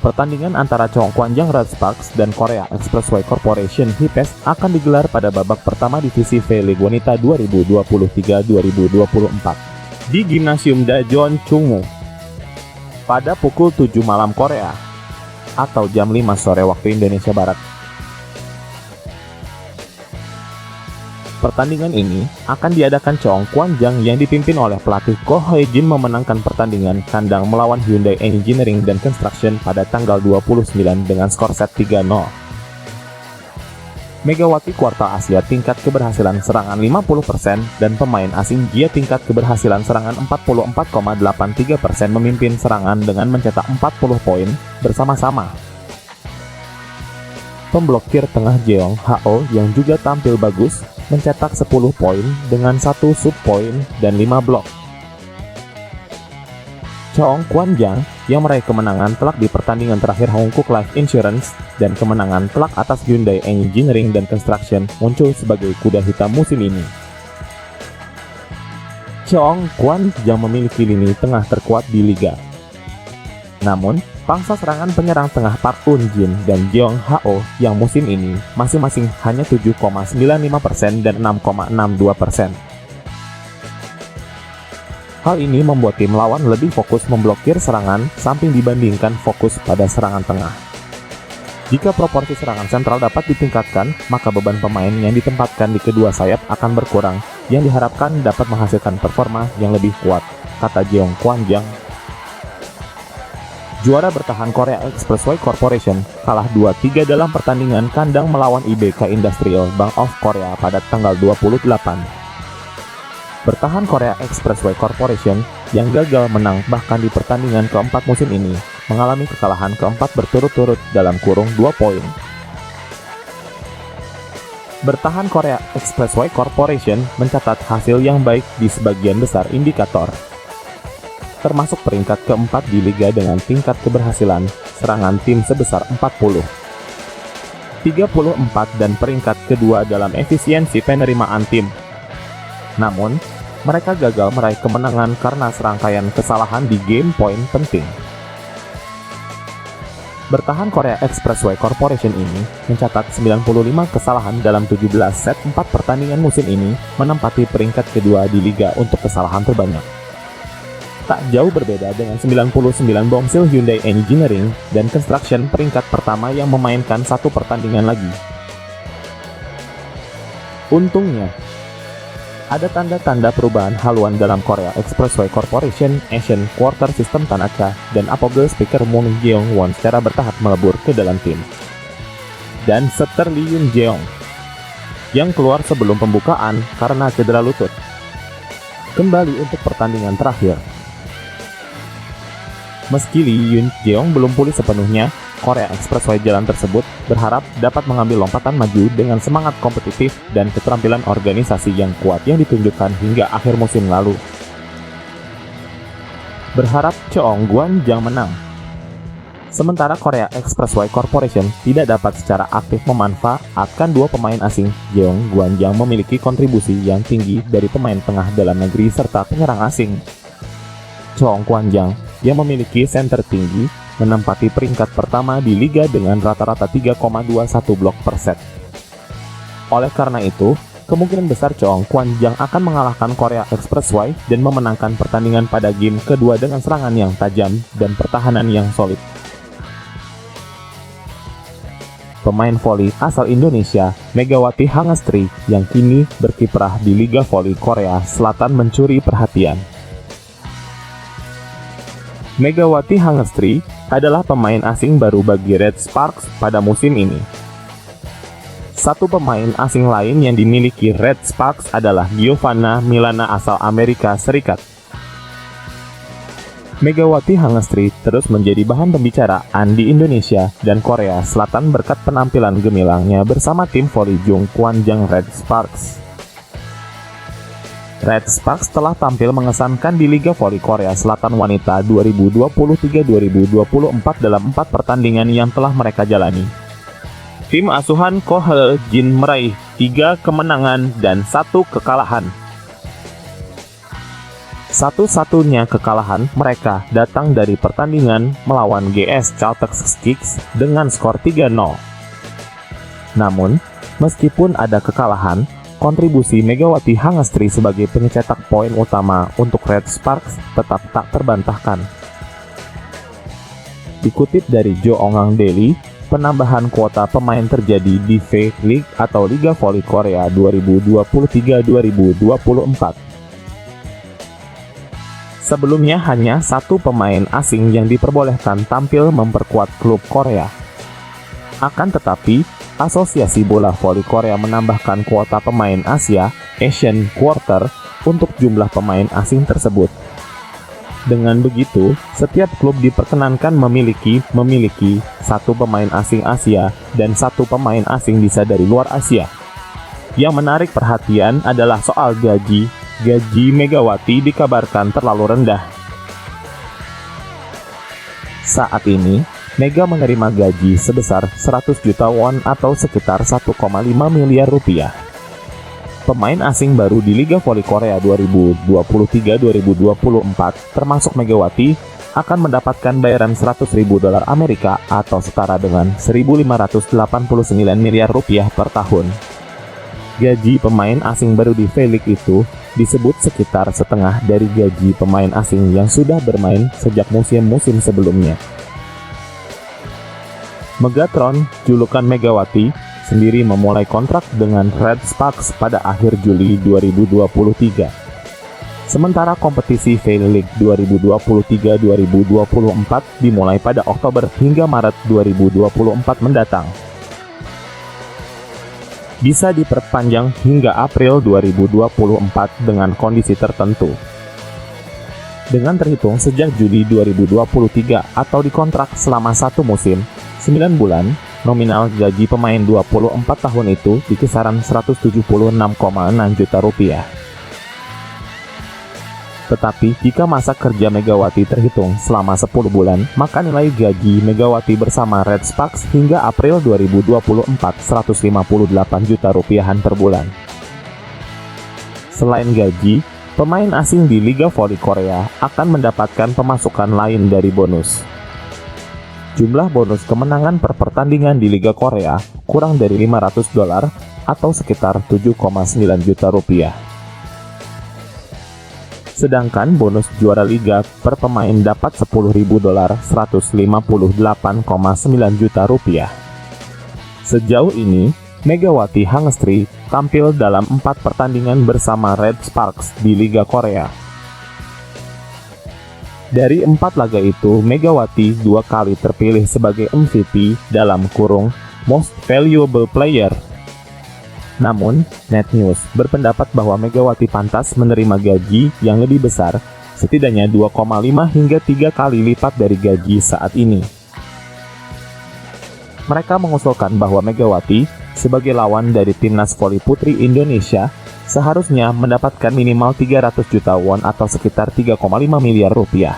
Pertandingan antara Cheongkwanjang Red Sparks dan Korea Expressway Corporation HIPES akan digelar pada babak pertama Divisi V-League Wanita 2023-2024 di Gimnasium Daejeon Chungmu pada pukul 7 malam Korea atau jam 5 sore waktu Indonesia Barat. Pertandingan ini akan diadakan Cheongkwanjang yang dipimpin oleh pelatih Ko Hye-jin memenangkan pertandingan kandang melawan Hyundai Engineering dan Construction pada tanggal 29 dengan skor set 3-0. Megawati kuartal Asia tingkat keberhasilan serangan 50% dan pemain asing Jia tingkat keberhasilan serangan 44,83% memimpin serangan dengan mencetak 40 poin bersama-sama. Pemblokir tengah Jeong Ha-oh yang juga tampil bagus mencetak 10 poin dengan 1 sub poin dan 5 blok. Cheongkwanjang yang meraih kemenangan telak di pertandingan terakhir Hongkuk Life Insurance dan kemenangan telak atas Hyundai Engineering dan Construction muncul sebagai kuda hitam musim ini. Cheongkwanjang memiliki lini tengah terkuat di liga. Namun, pangsa serangan penyerang tengah Park Eun-jin dan Jeong Ha-oh yang musim ini masing-masing hanya 7,95% dan 6,62%. Hal ini membuat tim lawan lebih fokus memblokir serangan samping dibandingkan fokus pada serangan tengah. Jika proporsi serangan sentral dapat ditingkatkan, maka beban pemain yang ditempatkan di kedua sayap akan berkurang, yang diharapkan dapat menghasilkan performa yang lebih kuat, kata Cheongkwanjang. Juara bertahan Korea Expressway Corporation kalah 2-3 dalam pertandingan kandang melawan IBK Industrial Bank of Korea pada tanggal 28. Bertahan Korea Expressway Corporation yang gagal menang bahkan di pertandingan keempat musim ini mengalami kekalahan keempat berturut-turut dalam kurung 2 poin. Bertahan Korea Expressway Corporation mencatat hasil yang baik di sebagian besar indikator, termasuk peringkat keempat di liga dengan tingkat keberhasilan serangan tim sebesar 40, 34 dan peringkat kedua dalam efisiensi penerimaan tim. Namun, mereka gagal meraih kemenangan karena serangkaian kesalahan di game point penting. Bertahan Korea Expressway Corporation ini mencatat 95 kesalahan dalam 17 set 4 pertandingan musim ini, menempati peringkat kedua di liga untuk kesalahan terbanyak. Tak jauh berbeda dengan 99 bomsil Hyundai Engineering dan Construction peringkat pertama yang memainkan satu pertandingan lagi. Untungnya, ada tanda-tanda perubahan haluan dalam Korea Expressway Corporation, Asian Quarter System Tanaka, dan Apogee Speaker Moon Gyeong-won secara bertahap melebur ke dalam tim. Dan setter Lee Yoon-jeong, yang keluar sebelum pembukaan karena cedera lutut, kembali untuk pertandingan terakhir. Meski Lee Yoon-jeong belum pulih sepenuhnya, Korea Expressway Jalan tersebut berharap dapat mengambil lompatan maju dengan semangat kompetitif dan keterampilan organisasi yang kuat yang ditunjukkan hingga akhir musim lalu. Berharap Cheongkwanjang menang. Sementara Korea Expressway Corporation tidak dapat secara aktif memanfaatkan dua pemain asing, Cheongkwanjang memiliki kontribusi yang tinggi dari pemain tengah dalam negeri serta penyerang asing. Cheongkwanjang yang memiliki center tinggi menempati peringkat pertama di liga dengan rata-rata 3,21 blok per set. Oleh karena itu, kemungkinan besar Cheongkwanjang akan mengalahkan Korea Expressway dan memenangkan pertandingan pada game kedua dengan serangan yang tajam dan pertahanan yang solid. Pemain voli asal Indonesia, Megawati Hangestri, yang kini berkiprah di Liga Voli Korea Selatan mencuri perhatian. Megawati Hangestri adalah pemain asing baru bagi Red Sparks pada musim ini. Satu pemain asing lain yang dimiliki Red Sparks adalah Giovanna Milana asal Amerika Serikat. Megawati Hangestri terus menjadi bahan pembicaraan di Indonesia dan Korea Selatan berkat penampilan gemilangnya bersama tim voli Cheongkwanjang Red Sparks. Red Sparks telah tampil mengesankan di Liga Voli Korea Selatan Wanita 2023-2024 dalam 4 pertandingan yang telah mereka jalani. Tim asuhan Ko Hye-jin meraih 3 kemenangan dan 1 kekalahan. Satu-satunya kekalahan mereka datang dari pertandingan melawan GS Caltex Kicks dengan skor 3-0. Namun, meskipun ada kekalahan, kontribusi Megawati Hangestri sebagai pencetak poin utama untuk Red Sparks tetap tak terbantahkan. Dikutip dari Jeongnam Daily, penambahan kuota pemain terjadi di V-League atau Liga Voli Korea 2023-2024. Sebelumnya hanya satu pemain asing yang diperbolehkan tampil memperkuat klub Korea. Akan tetapi, Asosiasi Bola Voli Korea menambahkan kuota pemain Asia Asian Quarter untuk jumlah pemain asing tersebut. Dengan begitu, setiap klub diperkenankan memiliki satu pemain asing Asia dan satu pemain asing bisa dari luar Asia. Yang menarik perhatian adalah soal gaji. Gaji Megawati dikabarkan terlalu rendah. Saat ini, Mega menerima gaji sebesar 100 juta won atau sekitar 1,5 miliar rupiah. Pemain asing baru di Liga Voli Korea 2023-2024 termasuk Megawati akan mendapatkan bayaran $100.000 Amerika atau setara dengan 1.589 miliar rupiah per tahun. Gaji pemain asing baru di V-League itu disebut sekitar setengah dari gaji pemain asing yang sudah bermain sejak musim-musim sebelumnya. Megatron, julukan Megawati, sendiri memulai kontrak dengan Red Sparks pada akhir Juli 2023. Sementara kompetisi V-League 2023-2024 dimulai pada Oktober hingga Maret 2024 mendatang. Bisa diperpanjang hingga April 2024 dengan kondisi tertentu. Dengan terhitung sejak Juli 2023 atau dikontrak selama 1 musim, 9 bulan, nominal gaji pemain 24 tahun itu di kisaran 176,6 juta rupiah. Tetapi jika masa kerja Megawati terhitung selama 10 bulan, maka nilai gaji Megawati bersama Red Sparks hingga April 2024 158 juta rupiahan per bulan. Selain gaji, pemain asing di Liga Voli Korea akan mendapatkan pemasukan lain dari bonus. Jumlah bonus kemenangan per pertandingan di Liga Korea kurang dari $500 atau sekitar 7,9 juta rupiah. Sedangkan bonus juara liga per pemain dapat $10.000 $158,9 juta rupiah. Sejauh ini, Megawati Hangestri tampil dalam 4 pertandingan bersama Red Sparks di Liga Korea. Dari 4 laga itu, Megawati 2 kali terpilih sebagai MVP dalam kurung Most Valuable Player. Namun, NetNews berpendapat bahwa Megawati pantas menerima gaji yang lebih besar, setidaknya 2,5 hingga 3 kali lipat dari gaji saat ini. Mereka mengusulkan bahwa Megawati, sebagai lawan dari Timnas Voli Putri Indonesia, seharusnya mendapatkan minimal 300 juta won atau sekitar 3,5 miliar rupiah.